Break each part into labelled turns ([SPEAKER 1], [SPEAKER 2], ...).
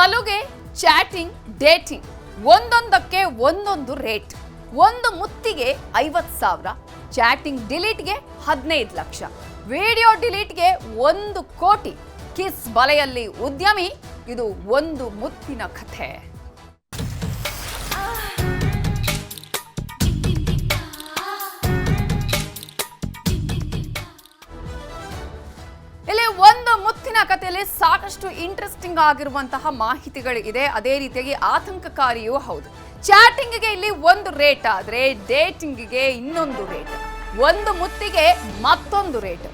[SPEAKER 1] ಸಲುಗೆ, ಚಾಟಿಂಗ್, dating ಒಂದೊಂದಕ್ಕೆ ಒಂದೊಂದು rate. ಒಂದು ಮುತ್ತಿಗೆ 50,000, ಚಾಟಿಂಗ್ ಡಿಲೀಟ್ಗೆ 15 ಲಕ್ಷ, ವಿಡಿಯೋ ಡಿಲೀಟ್ಗೆ 1 ಕೋಟಿ. ಕಿಸ್ ಬಲೆಯಲ್ಲಿ ಉದ್ಯಮಿ, ಇದು ಒಂದು ಮುತ್ತಿನ ಕಥೆ. ಇಲ್ಲಿ ಒಂದು ಮುತ್ತಿನ ಕಥೆಯಲ್ಲಿ ಸಾಕಷ್ಟು ಇಂಟ್ರೆಸ್ಟಿಂಗ್ ಆಗಿರುವಂತಹ ಮಾಹಿತಿಗಳಿದೆ, ಅದೇ ರೀತಿಯಾಗಿ ಆತಂಕಕಾರಿಯೂ ಹೌದು. ಚಾಟಿಂಗ್ಗೆ ಇಲ್ಲಿ ಒಂದು ರೇಟ್ ಆದ್ರೆ ಡೇಟಿಂಗ್ಗೆ ಇನ್ನೊಂದು ರೇಟ್, ಒಂದು ಮುತ್ತಿಗೆ ಮತ್ತೊಂದು ರೇಟ್.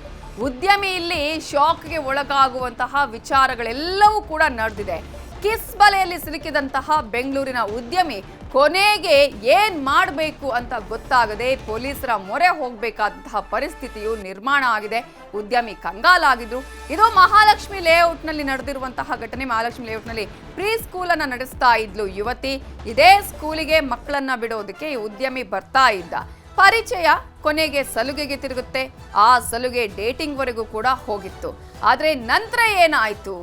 [SPEAKER 1] ಉದ್ಯಮಿ ಇಲ್ಲಿ ಶಾಕ್ಗೆ ಒಳಗಾಗುವಂತಹ ವಿಚಾರಗಳೆಲ್ಲವೂ ಕೂಡ ನಡೆದಿದೆ. ಕಿಸ್ ಬಲೆಯಲ್ಲಿ ಸಿಲುಕಿದಂತಹ ಬೆಂಗಳೂರಿನ ಉದ್ಯಮಿ ಕೊನೆಗೆ ಏನ್ ಮಾಡಬೇಕು ಅಂತ ಗೊತ್ತಾಗದೆ ಪೊಲೀಸರ ಮೊರೆ ಹೋಗಬೇಕಾದಂತಹ ಪರಿಸ್ಥಿತಿಯು ನಿರ್ಮಾಣ ಆಗಿದೆ. ಉದ್ಯಮಿ ಕಂಗಾಲಾಗಿದ್ರು. ಇದು ಮಹಾಲಕ್ಷ್ಮಿ ಲೇಔಟ್ನಲ್ಲಿ ನಡೆದಿರುವಂತಹ ಘಟನೆ. ಮಹಾಲಕ್ಷ್ಮಿ ಲೇಔಟ್ನಲ್ಲಿ ಪ್ರೀ ಸ್ಕೂಲ್ ಅನ್ನ ನಡೆಸ್ತಾ ಇದ್ಲು ಯುವತಿ. ಇದೇ ಸ್ಕೂಲಿಗೆ ಮಕ್ಕಳನ್ನ ಬಿಡೋದಕ್ಕೆ ಈ ಉದ್ಯಮಿ ಬರ್ತಾ ಇದ್ದ. ಪರಿಚಯ ಕೊನೆಗೆ ಸಲುಗೆಗೆ ತಿರುಗುತ್ತೆ. ಆ ಸಲುಗೆ ಡೇಟಿಂಗ್ ವರೆಗೂ ಕೂಡ ಹೋಗಿತ್ತು. ಆದ್ರೆ ನಂತರ ಏನಾಯ್ತು,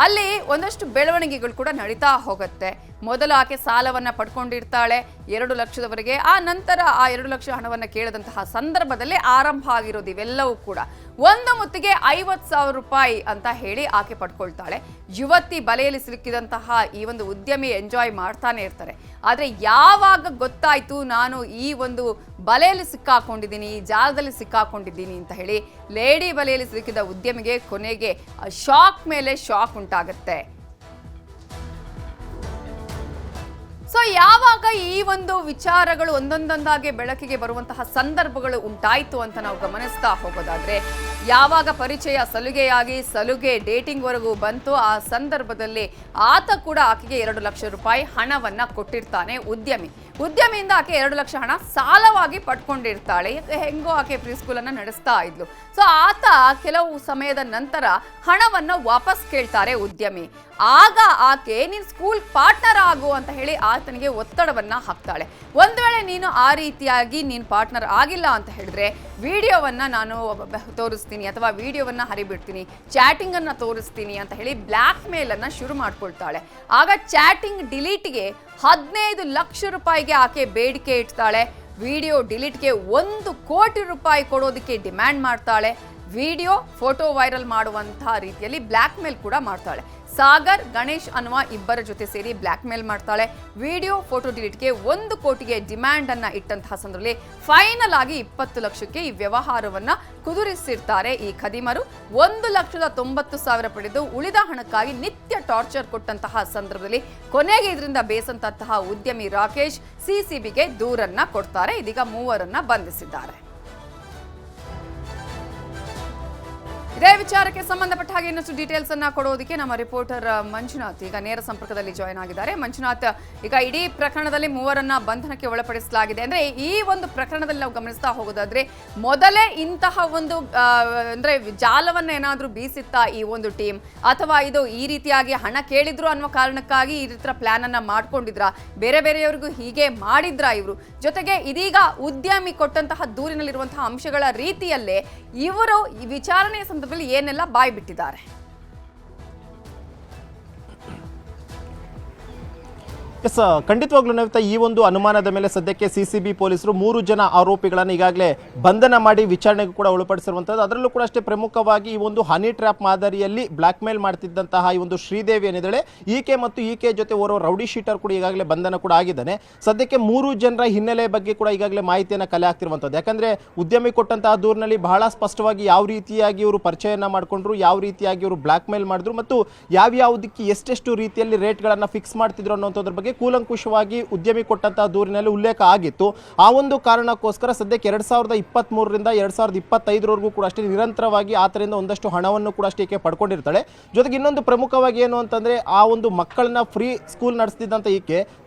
[SPEAKER 1] ಅಲ್ಲಿ ಒಂದಷ್ಟು ಬೆಳವಣಿಗೆಗಳು ಕೂಡ ನಡೀತಾ ಹೋಗುತ್ತೆ. ಮೊದಲು ಆಕೆ ಸಾಲವನ್ನ ಪಡ್ಕೊಂಡಿರ್ತಾಳೆ 2 ಲಕ್ಷದವರೆಗೆ. ಆ ನಂತರ ಆ 2 ಲಕ್ಷ ಹಣವನ್ನ ಕೇಳದಂತಹ ಸಂದರ್ಭದಲ್ಲಿ ಆರಂಭ ಆಗಿರೋದು ಇವೆಲ್ಲವೂ ಕೂಡ. ಒಂದು ಮುತ್ತಿಗೆ 50,000 ರೂಪಾಯಿ ಅಂತ ಹೇಳಿ ಆಕೆ ಪಡ್ಕೊಳ್ತಾಳೆ. ಯುವತಿ ಬಲೆಯಲ್ಲಿ ಸಿಲುಕಿದಂತಹ ಈ ಒಂದು ಉದ್ಯಮಿ ಎಂಜಾಯ್ ಮಾಡ್ತಾನೆ ಇರ್ತಾರೆ. ಆದ್ರೆ ಯಾವಾಗ ಗೊತ್ತಾಯ್ತು ನಾನು ಈ ಒಂದು ಬಲೆಯಲ್ಲಿ ಸಿಕ್ಕಾಕೊಂಡಿದ್ದೀನಿ, ಈ ಜಾಲದಲ್ಲಿ ಸಿಕ್ಕಾಕೊಂಡಿದ್ದೀನಿ ಅಂತ ಹೇಳಿ ಲೇಡಿ ಬಲೆಯಲ್ಲಿ ಸಿಲುಕಿದ ಉದ್ಯಮಿಗೆ ಕೊನೆಗೆ ಶಾಕ್ ಮೇಲೆ ಶಾಕ್ ಉಂಟಾಗುತ್ತೆ. ಸೊ ಯಾವಾಗ ಈ ಒಂದು ವಿಚಾರಗಳು ಒಂದೊಂದೊಂದಾಗಿ ಬೆಳಕಿಗೆ ಬರುವಂತಹ ಸಂದರ್ಭಗಳು ಉಂಟಾಯಿತು ಅಂತ ನಾವು ಗಮನಿಸ್ತಾ ಹೋಗೋದಾದ್ರೆ, ಯಾವಾಗ ಪರಿಚಯ ಸಲುಗೆಯಾಗಿ ಸಲುಗೆ ಡೇಟಿಂಗ್ ವರೆಗೂ ಬಂತು, ಆ ಸಂದರ್ಭದಲ್ಲಿ ಆತ ಕೂಡ ಆಕೆಗೆ 2 ಲಕ್ಷ ರೂಪಾಯಿ ಹಣವನ್ನ ಕೊಟ್ಟಿರ್ತಾನೆ ಉದ್ಯಮಿಯಿಂದ ಆಕೆ 2 ಲಕ್ಷ ಹಣ ಸಾಲವಾಗಿ ಪಡ್ಕೊಂಡಿರ್ತಾಳೆ. ಹೆಂಗೋ ಆಕೆ ಪ್ರೀ ಸ್ಕೂಲ್ ಅನ್ನ ನಡೆಸ್ತಾ ಇದ್ಲು. ಸೊ ಆತ ಕೆಲವು ಸಮಯದ ನಂತರ ಹಣವನ್ನ ವಾಪಸ್ ಕೇಳ್ತಾರೆ ಉದ್ಯಮಿ. ಆಗ ಆಕೆ ನೀನ್ ಸ್ಕೂಲ್ ಪಾರ್ಟ್ನರ್ ಆಗು ಅಂತ ಹೇಳಿ ಆತನಿಗೆ ಒತ್ತಡವನ್ನ ಹಾಕ್ತಾಳೆ. ಒಂದ್ ವೇಳೆ ನೀನು ಆ ರೀತಿಯಾಗಿ ನೀನ್ ಪಾರ್ಟ್ನರ್ ಆಗಿಲ್ಲ ಅಂತ ಹೇಳಿದ್ರೆ ವಿಡಿಯೋವನ್ನ ನಾನು ತೋರಿಸ್ತೀನಿ ಅಥವಾ ವಿಡಿಯೋವನ್ನ ಹರಿಬಿಡ್ತೀನಿ, ಚಾಟಿಂಗ್ ಅನ್ನ ತೋರಿಸ್ತೀನಿ ಅಂತ ಹೇಳಿ ಬ್ಲ್ಯಾಕ್ ಮೇಲ್ ಅನ್ನ ಶುರು ಮಾಡ್ಕೊಳ್ತಾಳೆ. ಆಗ ಚಾಟಿಂಗ್ ಡಿಲೀಟ್ಗೆ 15 ಲಕ್ಷ ರೂಪಾಯಿಗೆ ಆಕೆ ಬೇಡಿಕೆ ಇಡ್ತಾಳೆ. ವಿಡಿಯೋ ಡಿಲೀಟ್ಗೆ 1 ಕೋಟಿ ರೂಪಾಯಿ ಕೊಡೋದಕ್ಕೆ ಡಿಮ್ಯಾಂಡ್ ಮಾಡ್ತಾಳೆ. ವಿಡಿಯೋ ಫೋಟೋ ವೈರಲ್ ಮಾಡುವಂತಹ ರೀತಿಯಲ್ಲಿ ಬ್ಲ್ಯಾಕ್ ಮೇಲ್ ಕೂಡ ಮಾಡ್ತಾಳೆ. ಸಾಗರ್, ಗಣೇಶ್ ಅನ್ನುವ ಇಬ್ಬರ ಜೊತೆ ಸೇರಿ ಬ್ಲ್ಯಾಕ್ ಮೇಲ್ ಮಾಡ್ತಾಳೆ. ವಿಡಿಯೋ ಫೋಟೋ ಡಿಲೀಟ್ಗೆ 1 ಕೋಟಿಗೆ ಡಿಮ್ಯಾಂಡ್ ಅನ್ನ ಇಟ್ಟಂತಹ ಸಂದರ್ಭದಲ್ಲಿ ಫೈನಲ್ ಆಗಿ 20 ಲಕ್ಷಕ್ಕೆ ಈ ವ್ಯವಹಾರವನ್ನ ಕುದುರಿಸಿರ್ತಾರೆ ಈ ಖದೀಮರು. 1,90,000 ಪಡೆದು ಉಳಿದ ಹಣಕ್ಕಾಗಿ ನಿತ್ಯ ಟಾರ್ಚರ್ ಕೊಟ್ಟಂತಹ ಸಂದರ್ಭದಲ್ಲಿ ಕೊನೆಗೆ ಇದರಿಂದ ಬೇಸಂತಹ ಉದ್ಯಮಿ ರಾಕೇಶ್ ಸಿಸಿಬಿಗೆ ದೂರನ್ನ ಕೊಡ್ತಾರೆ. ಇದೀಗ 3 ಬಂಧಿಸಿದ್ದಾರೆ. ಇದೇ ವಿಚಾರಕ್ಕೆ ಸಂಬಂಧಪಟ್ಟ ಹಾಗೆ ಇನ್ನಷ್ಟು ಡೀಟೇಲ್ಸ್ ಅನ್ನ ಕೊಡೋದಕ್ಕೆ ನಮ್ಮ ರಿಪೋರ್ಟರ್ ಮಂಜುನಾಥ್ ಈಗ ನೇರ ಸಂಪರ್ಕದಲ್ಲಿ ಜಾಯ್ನ್ ಆಗಿದ್ದಾರೆ. ಮಂಜುನಾಥ್, ಈಗ ಇಡೀ ಪ್ರಕರಣದಲ್ಲಿ 3 ಬಂಧನಕ್ಕೆ ಒಳಪಡಿಸಲಾಗಿದೆ. ಅಂದ್ರೆ ಈ ಒಂದು ಪ್ರಕರಣದಲ್ಲಿ ನಾವು ಗಮನಿಸ್ತಾ ಹೋಗೋದಾದ್ರೆ ಮೊದಲೇ ಇಂತಹ ಒಂದು ಅಂದ್ರೆ ಜಾಲವನ್ನ ಏನಾದ್ರೂ ಬೀಸಿತ್ತಾ ಈ ಒಂದು ಟೀಮ್, ಅಥವಾ ಇದು ಈ ರೀತಿಯಾಗಿ ಹಣ ಕೇಳಿದ್ರು ಅನ್ನೋ ಕಾರಣಕ್ಕಾಗಿ ಈ ರೀತಿಯ ಪ್ಲಾನ್ ಅನ್ನ ಮಾಡ್ಕೊಂಡಿದ್ರ, ಬೇರೆ ಬೇರೆಯವರಿಗೂ ಹೀಗೆ ಮಾಡಿದ್ರ ಇವರು? ಜೊತೆಗೆ ಇದೀಗ ಉದ್ಯಮಿ ಕೊಟ್ಟಂತಹ ದೂರಿನಲ್ಲಿರುವಂತಹ ಅಂಶಗಳ ರೀತಿಯಲ್ಲೇ ಇವರು ಈ ವಿಚಾರಣೆಯ ಸಂದರ್ಭದಲ್ಲಿ ಏನೆಲ್ಲ ಬಾಯಿ ಬಿಟ್ಟಿದ್ದಾರೆ?
[SPEAKER 2] ಎಸ್, ಖಂಡಿತವಾಗ್ಲೂ ನವಿತಾ, ಈ ಒಂದು ಅನುಮಾನದ ಮೇಲೆ ಸದ್ಯಕ್ಕೆ ಸಿಸಿಬಿ ಪೊಲೀಸರು 3 ಜನ ಆರೋಪಿಗಳನ್ನು ಈಗಾಗಲೇ ಬಂಧನ ಮಾಡಿ ವಿಚಾರಣೆಗೂ ಕೂಡ ಒಳಪಡಿಸಿರುವಂಥದ್ದು. ಅದರಲ್ಲೂ ಕೂಡ ಅಷ್ಟೇ ಪ್ರಮುಖವಾಗಿ ಈ ಒಂದು ಹನಿ ಟ್ರ್ಯಾಪ್ ಮಾದರಿಯಲ್ಲಿ ಬ್ಲ್ಯಾಕ್ ಮೇಲ್ ಮಾಡ್ತಿದ್ದಂತಹ ಈ ಒಂದು ಶ್ರೀದೇವಿ ಏನಿದ್ದಾಳೆ, ಈಕೆ ಮತ್ತು ಈಕೆ ಜೊತೆ ಓರ್ವ ರೌಡಿ ಶೀಟರ್ ಕೂಡ ಈಗಾಗಲೇ ಬಂಧನ ಕೂಡ ಆಗಿದ್ದಾನೆ. ಸದ್ಯಕ್ಕೆ 3 ಜನರ ಹಿನ್ನೆಲೆ ಬಗ್ಗೆ ಕೂಡ ಈಗಾಗಲೇ ಮಾಹಿತಿಯನ್ನು ಕಲೆ ಹಾಕ್ತಿರುವಂಥದ್ದು. ಯಾಕಂದ್ರೆ ಉದ್ಯಮಿ ಕೊಟ್ಟಂತಹ ದೂರಿನಲ್ಲಿ ಬಹಳ ಸ್ಪಷ್ಟವಾಗಿ ಯಾವ ರೀತಿಯಾಗಿ ಇವರು ಪರಿಚಯನ ಮಾಡಿಕೊಂಡ್ರು, ಯಾವ ರೀತಿಯಾಗಿ ಇವರು ಬ್ಲ್ಯಾಕ್ ಮೇಲ್ ಮಾಡಿದ್ರು ಮತ್ತು ಯಾವ್ಯಾವುದಕ್ಕೆ ಎಷ್ಟೆಷ್ಟು ರೀತಿಯಲ್ಲಿ ರೇಟ್ಗಳನ್ನು ಫಿಕ್ಸ್ ಮಾಡ್ತಿದ್ರು ಅನ್ನೋಂಥದ್ರ ಬಗ್ಗೆ ಕೂಲಂಕುಷವಾಗಿ ಉದ್ಯಮಿ ಕೊಟ್ಟಂತಹ ದೂರಿನಲ್ಲಿ ಉಲ್ಲೇಖ ಆಗಿತ್ತು. ಆ ಒಂದು ಕಾರಣಕ್ಕೋಸ್ಕರ ಸದ್ಯಕ್ಕೆ 2023ರಿಂದ 2025ರವರೆಗೂ ಕೂಡ ಅಷ್ಟೇ ನಿರಂತರವಾಗಿ ಆತರಿಂದ ಒಂದಷ್ಟು ಹಣವನ್ನು ಕೂಡ ಅಷ್ಟೇ ಪಡ್ಕೊಂಡಿರ್ತಾಳೆ. ಜೊತೆಗೆ ಇನ್ನೊಂದು ಪ್ರಮುಖವಾಗಿ ಏನು ಅಂತಂದ್ರೆ, ಆ ಒಂದು ಮಕ್ಕಳನ್ನ ಫ್ರೀ ಸ್ಕೂಲ್ ನಡೆಸ್ತಿದ್ದಂತ ಈಕೆ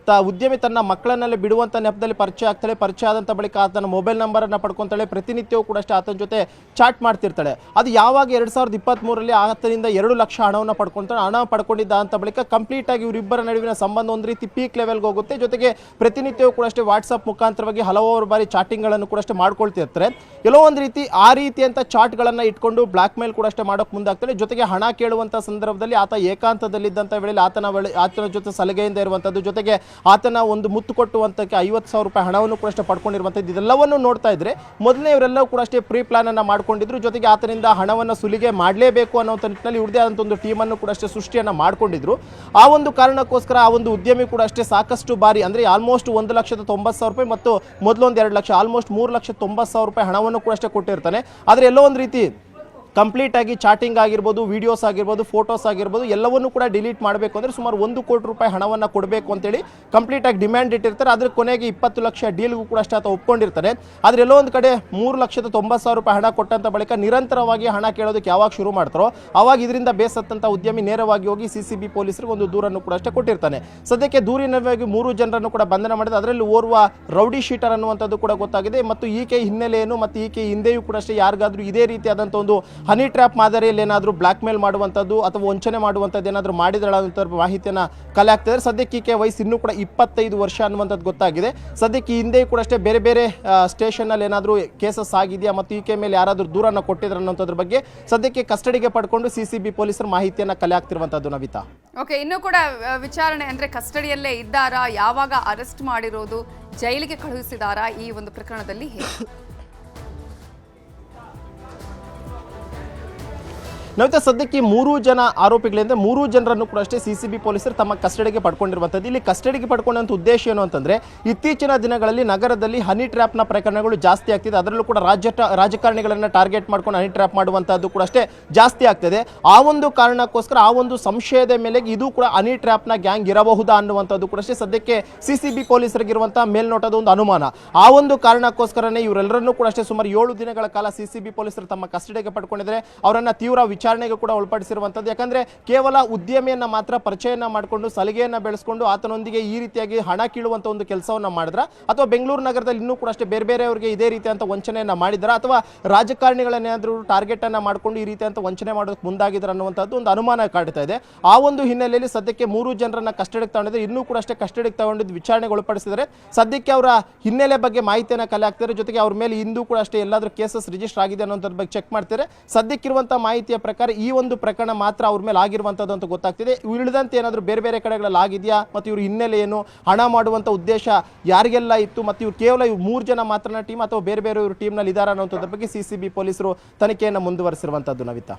[SPEAKER 2] ಉದ್ಯಮಿ ತನ್ನ ಮಕ್ಕಳನ್ನೆಲ್ಲ ಬಿಡುವಂತ ನೆಪದಲ್ಲಿ ಪರಿಚಯ ಆಗ್ತಾಳೆ. ಪರಿಚಯ ಆದಂತ ಬಳಿಕ ಆತನ ಮೊಬೈಲ್ ನಂಬರ್ ಅನ್ನ ಪಡ್ಕೊಂತಾಳೆ. ಪ್ರತಿನಿತ್ಯವೂ ಕೂಡ ಅಷ್ಟೇ ಆತನ ಜೊತೆ ಚಾಟ್ ಮಾಡ್ತಿರ್ತಾಳೆ. ಅದು ಯಾವಾಗ 2023ರಲ್ಲಿ ಆತನಿಂದ 2 ಲಕ್ಷ ಹಣವನ್ನು ಪಡ್ಕೊಂತಾಳೆ. ಹಣ ಪಡ್ಕೊಂಡಿದ್ದ ಅಂತ ಬಳಿಕ ಕಂಪ್ಲೀಟ್ ಆಗಿ ಇವರಿಬ್ಬರ ನಡುವಿನ ಸಂಬಂಧ ಒಂದು ರೀತಿ ಪೀಕ್ ಲೆವೆಲ್ಗೆ ಹೋಗುತ್ತೆ. ಜೊತೆಗೆ ಪ್ರತಿನಿತ್ಯವೂ ಕೂಡ ಅಷ್ಟೇ ವಾಟ್ಸ್ಆಪ್ ಮುಖಾಂತರವಾಗಿ ಹಲವಾರು ಬಾರಿ ಚಾಟಿಂಗ್ ಗಳನ್ನು ಕೂಡ ಅಷ್ಟೇ ಮಾಡ್ಕೊಳ್ತಿರ್ತಾರೆ. ಎಲ್ಲೋ ಒಂದು ರೀತಿ ಆ ರೀತಿಯಂತ ಚಾಟ್ ಗಳನ್ನ ಇಟ್ಕೊಂಡು ಬ್ಲಾಕ್ ಮೇಲ್ ಕೂಡ ಅಷ್ಟೇ ಮಾಡೋಕೆ ಮುಂದಾಗ್ತಾಳೆ. ಜೊತೆಗೆ ಹಣ ಕೇಳುವಂತ ಸಂದರ್ಭದಲ್ಲಿ ಆತ ಏಕಾಂತದಲ್ಲಿದ್ದಂತ ವೇಳೆಯಲ್ಲಿ ಆತನ ಜೊತೆ ಸಲಹೆಯಿಂದ ಇರುವಂತದ್ದು, ಜೊತೆಗೆ ಆತನ ಒಂದು ಮುತ್ತು ಕೊಟ್ಟುವಂತಕ್ಕೆ 50,000 ರೂಪಾಯಿ ಹಣವನ್ನು ಕೂಡ ಅಷ್ಟೇ ಪಡ್ಕೊಂಡಿರುವಂತದ್ದು. ಇದೆಲ್ಲವನ್ನು ನೋಡ್ತಾ ಇದ್ರೆ ಮೊದಲನೇ ಇವರೆಲ್ಲವೂ ಕೂಡ ಅಷ್ಟೇ ಪ್ರೀ ಪ್ಲಾನ್ ಅನ್ನ ಮಾಡ್ಕೊಂಡಿದ್ರು. ಜೊತೆಗೆ ಆತನಿಂದ ಹಣವನ್ನು ಸುಲಿಗೆ ಮಾಡಲೇಬೇಕು ಅನ್ನೋ ನಿಟ್ಟಿನಲ್ಲಿ ಇವ್ರದೇ ಆದಂತ ಒಂದು ಟೀಮ್ ಅನ್ನು ಕೂಡ ಅಷ್ಟೇ ಸೃಷ್ಟಿಯನ್ನ ಮಾಡ್ಕೊಂಡಿದ್ರು. ಆ ಒಂದು ಕಾರಣಕ್ಕೋಸ್ಕರ ಆ ಒಂದು ಉದ್ಯಮಿ ಕೂಡ ಅಷ್ಟೇ ಸಾಕಷ್ಟು ಬಾರಿ ಅಂದ್ರೆ ಆಲ್ಮೋಸ್ಟ್ 1,90,000 ರೂಪಾಯಿ ಮತ್ತು ಮೊದಲೊಂದು 2 ಲಕ್ಷ ಆಲ್ಮೋಸ್ಟ್ 3,90,000 ರೂಪಾಯಿ ಹಣವನ್ನು ಕೂಡ ಅಷ್ಟೇ ಕೊಟ್ಟಿರ್ತಾನೆ. ಆದ್ರೆ ಎಲ್ಲೋ ಒಂದು ರೀತಿ ಕಂಪ್ಲೀಟ್ ಆಗಿ ಚಾಟಿಂಗ್ ಆಗಿರ್ಬೋದು, ವಿಡಿಯೋಸ್ ಆಗಿರ್ಬೋದು, ಫೋಟೋಸ್ ಆಗಿರ್ಬೋದು ಎಲ್ಲವನ್ನೂ ಕೂಡ ಡಿಲೀಟ್ ಮಾಡಬೇಕು ಅಂದರೆ ಸುಮಾರು 1 ಕೋಟಿ ರೂಪಾಯಿ ಹಣವನ್ನು ಕೊಡಬೇಕು ಅಂತೇಳಿ ಕಂಪ್ಲೀಟ್ ಆಗಿ ಡಿಮ್ಯಾಂಡ್ ಇಟ್ಟಿರ್ತಾರೆ. ಅದ್ರ ಕೊನೆಗೆ 20 ಲಕ್ಷ ಡೀಲ್ಗೂ ಕೂಡ ಅಷ್ಟೇ ಆತ ಒಪ್ಕೊಂಡಿರ್ತಾರೆ. ಆದರೆ ಎಲ್ಲೋ ಒಂದು ಕಡೆ 3,90,000 ರೂಪಾಯಿ ಹಣ ಕೊಟ್ಟಂತ ಬಳಿಕ ನಿರಂತರವಾಗಿ ಹಣ ಕೇಳೋದಕ್ಕೆ ಯಾವಾಗ ಶುರು ಮಾಡ್ತಾರೋ ಆವಾಗ ಇದರಿಂದ ಬೇಸತ್ತಂತ ಉದ್ಯಮಿ ನೇರವಾಗಿ ಹೋಗಿ ಸಿಸಿಬಿ ಪೊಲೀಸರಿಗೆ ಒಂದು ದೂರನ್ನು ಕೂಡ ಅಷ್ಟೇ ಕೊಟ್ಟಿರ್ತಾನೆ. ಸದ್ಯಕ್ಕೆ ದೂರಿನವಾಗಿ 3 ಜನರನ್ನು ಕೂಡ ಬಂಧನ ಮಾಡಿದೆ. ಅದರಲ್ಲಿ ಓರ್ವ ರೌಡಿ ಶೀಟರ್ ಅನ್ನುವಂಥದ್ದು ಕೂಡ ಗೊತ್ತಾಗಿದೆ. ಮತ್ತು ಈಕೆ ಹಿನ್ನೆಲೆ ಏನು ಮತ್ತು ಈಕೆ ಹಿಂದೆಯೂ ಕೂಡ ಅಷ್ಟೇ ಯಾರಿಗಾದ್ರೂ ಇದೇ ರೀತಿಯಾದಂಥ ಒಂದು ಹನಿ ಟ್ರ್ಯಾಪ್ ಮಾದರಿಯಲ್ಲಿ ಏನಾದರೂ ಬ್ಲಾಕ್ ಮೇಲ್ ಮಾಡುವಂಥದ್ದು ಅಥವಾ ವಂಚನೆ ಮಾಡುವಂಥದ್ದು ಏನಾದರೂ ಮಾಡಿದಳ ಮಾಹಿತಿಯನ್ನು ಕಲೆ ಆಗ್ತಿದೆ. ಸದ್ಯಕ್ಕೆ ಈಕೆ ವಯಸ್ಸು ಇನ್ನೂ ಕೂಡ 25 ವರ್ಷ ಅನ್ನುವಂಥದ್ದು ಗೊತ್ತಾಗಿದೆ. ಸದ್ಯಕ್ಕೆ ಈ ಹಿಂದೆ ಕೂಡ ಅಷ್ಟೇ ಬೇರೆ ಬೇರೆ ಸ್ಟೇಷನ್ನಲ್ಲಿ ಏನಾದರೂ ಕೇಸಸ್ ಆಗಿದೆಯಾ ಮತ್ತು ಈಕೆ ಮೇಲೆ ಯಾರಾದರೂ ದೂರನ್ನು ಕೊಟ್ಟಿದ್ರು ಅನ್ನೋದ್ರ ಬಗ್ಗೆ ಸದ್ಯಕ್ಕೆ ಕಸ್ಟಡಿಗೆ ಪಡ್ಕೊಂಡು ಸಿಸಿಬಿ ಪೊಲೀಸರು ಮಾಹಿತಿಯನ್ನು ಕಲೆ ಆಗ್ತಿರುವಂಥದ್ದು. ನವಿತಾ,
[SPEAKER 1] ಓಕೆ, ಇನ್ನೂ ಕೂಡ ವಿಚಾರಣೆ ಅಂದ್ರೆ ಕಸ್ಟಡಿಯಲ್ಲೇ ಇದ್ದಾರಾ, ಯಾವಾಗ ಅರೆಸ್ಟ್ ಮಾಡಿರೋದು, ಜೈಲಿಗೆ ಕಳುಹಿಸಿದಾರಾ, ಈ ಒಂದು ಪ್ರಕರಣದಲ್ಲಿ ಹೇಗೆ?
[SPEAKER 2] ನವಿತಾ, ಸದ್ಯಕ್ಕೆ 3 ಜನ ಆರೋಪಿಗಳಿಂದ 3 ಜನರನ್ನು ಕೂಡ ಅಷ್ಟೇ ಸಿಸಿಬಿ ಪೊಲೀಸರು ತಮ್ಮ ಕಸ್ಟಡಿಗೆ ಪಡ್ಕೊಂಡಿರುವಂಥದ್ದು. ಇಲ್ಲಿ ಕಸ್ಟಡಿಗೆ ಪಡ್ಕೊಂಡಂಥ ಉದ್ದೇಶ ಏನು ಅಂತಂದ್ರೆ ಇತ್ತೀಚಿನ ದಿನಗಳಲ್ಲಿ ನಗರದಲ್ಲಿ ಹನಿ ಟ್ರ್ಯಾಪ್ನ ಪ್ರಕರಣಗಳು ಜಾಸ್ತಿ ಆಗ್ತಿದೆ. ಅದರಲ್ಲೂ ಕೂಡ ರಾಜಕಾರಣಿಗಳನ್ನು ಟಾರ್ಗೆಟ್ ಮಾಡ್ಕೊಂಡು ಹನಿ ಟ್ರ್ಯಾಪ್ ಮಾಡುವಂಥದ್ದು ಕೂಡ ಅಷ್ಟೇ ಜಾಸ್ತಿ ಆಗ್ತದೆ. ಆ ಒಂದು ಕಾರಣಕ್ಕೋಸ್ಕರ ಆ ಒಂದು ಸಂಶಯದ ಮೇಲೆ ಇದು ಕೂಡ ಹನಿ ಟ್ರ್ಯಾಪ್ನ ಗ್ಯಾಂಗ್ ಇರಬಹುದಾ ಅನ್ನುವಂಥದ್ದು ಕೂಡ ಅಷ್ಟೇ ಸದ್ಯಕ್ಕೆ ಸಿಸಿಬಿ ಪೊಲೀಸರಿಗಿರುವಂತಹ ಮೇಲ್ನೋಟದ ಒಂದು ಅನುಮಾನ. ಆ ಒಂದು ಕಾರಣಕ್ಕೋಸ್ಕರನೇ ಇವರೆಲ್ಲರನ್ನೂ ಕೂಡ ಅಷ್ಟೇ ಸುಮಾರು 7 ದಿನಗಳ ಕಾಲ ಸಿಸಿಬಿ ಪೊಲೀಸರು ತಮ್ಮ ಕಸ್ಟಡಿಗೆ ಪಡ್ಕೊಂಡಿದ್ದಾರೆ. ಅವರನ್ನ ತೀವ್ರ ವಿಚಾರಣೆಗೆ ಕೂಡ ಒಳಪಡಿಸಿರುವಂಥದ್ದು. ಯಾಕಂದ್ರೆ ಕೇವಲ ಉದ್ಯಮಿಯನ್ನ ಮಾತ್ರ ಪರಿಚಯನ ಮಾಡಿಕೊಂಡು ಸಲಿಗೆಯನ್ನ ಬೆಳೆಸ್ಕೊಂಡು ಆತನೊಂದಿಗೆ ಈ ರೀತಿಯಾಗಿ ಹಣ ಕೀಳುವಂತ ಒಂದು ಕೆಲಸವನ್ನ ಮಾಡಿದ್ರ ಅಥವಾ ಬೆಂಗಳೂರು ನಗರದಲ್ಲಿ ಇನ್ನೂ ಕೂಡ ಅಷ್ಟೇ ಬೇರೆ ಬೇರೆಯವರಿಗೆ ಇದೇ ರೀತಿಯಂತ ವಂಚನೆಯನ್ನ ಮಾಡಿದ್ರ ಅಥವಾ ರಾಜಕಾರಣಿಗಳನ್ನೇನಾದ್ರೂ ಟಾರ್ಗೆಟ್ ಅನ್ನ ಮಾಡಿಕೊಂಡು ಈ ರೀತಿಯಂತ ವಂಚನೆ ಮಾಡೋದಕ್ಕೆ ಮುಂದಾಗಿದ್ರ ಅನ್ನುವಂಥದ್ದು ಒಂದು ಅನುಮಾನ ಕಾಡ್ತಾ ಇದೆ. ಆ ಒಂದು ಹಿನ್ನೆಲೆಯಲ್ಲಿ ಸದ್ಯಕ್ಕೆ 3 ಜನರನ್ನ ಕಸ್ಟಡಿಗೆ ತಗೊಂಡಿದ್ದಾರೆ. ಇನ್ನೂ ಕೂಡ ಅಷ್ಟೇ ಕಸ್ಟಡಿಗೆ ತಗೊಂಡಿದ್ದು ವಿಚಾರಣೆಗೆ ಒಳಪಡಿಸಿದರೆ ಸದ್ಯಕ್ಕೆ ಅವರ ಹಿನ್ನೆಲೆ ಬಗ್ಗೆ ಮಾಹಿತಿಯನ್ನ ಕಲೆ ಹಾಕ್ತಾರೆ. ಜೊತೆಗೆ ಅವ್ರ ಮೇಲೆ ಇಂದು ಕೂಡ ಅಷ್ಟೇ ಎಲ್ಲಾದ್ರೂ ಕೇಸಸ್ ರಿಜಿಸ್ಟರ್ ಆಗಿದೆ ಅನ್ನೋದ್ರ ಬಗ್ಗೆ ಚೆಕ್ ಮಾಡ್ತಾರೆ. ಸದ್ಯಕ್ಕಿರುವಂತಹ ಮಾಹಿತಿಯ ಪ್ರಕಾರ ಈ ಒಂದು ಪ್ರಕರಣ ಮಾತ್ರ ಅವ್ರ ಮೇಲೆ ಆಗಿರುವಂತದ್ದು ಅಂತ ಗೊತ್ತಾಗ್ತಿದೆ. ಉಳಿದಂತೆ ಏನಾದರೂ ಬೇರೆ ಬೇರೆ ಕಡೆಗಳಲ್ಲಿ ಆಗಿದೆಯಾ ಮತ್ತು ಇವ್ರ ಹಿನ್ನೆಲೆ ಏನು, ಹಣ ಮಾಡುವಂತ ಉದ್ದೇಶ ಯಾರಿಗೆಲ್ಲ ಇತ್ತು ಮತ್ತು ಇವ್ರು ಕೇವಲ 3 ಜನ ಮಾತ್ರ ಟೀಮ್ ಅಥವಾ ಬೇರೆ ಬೇರೆ ಇವರು ಟೀಮ್ನಲ್ಲಿ ಇದಾರ ಅನ್ನೋದ್ರ ಬಗ್ಗೆ ಸಿಸಿಬಿ ಪೊಲೀಸರು ತನಿಖೆಯನ್ನು ಮುಂದುವರಿಸಿರುವಂತದ್ದು. ನವಿತಾ.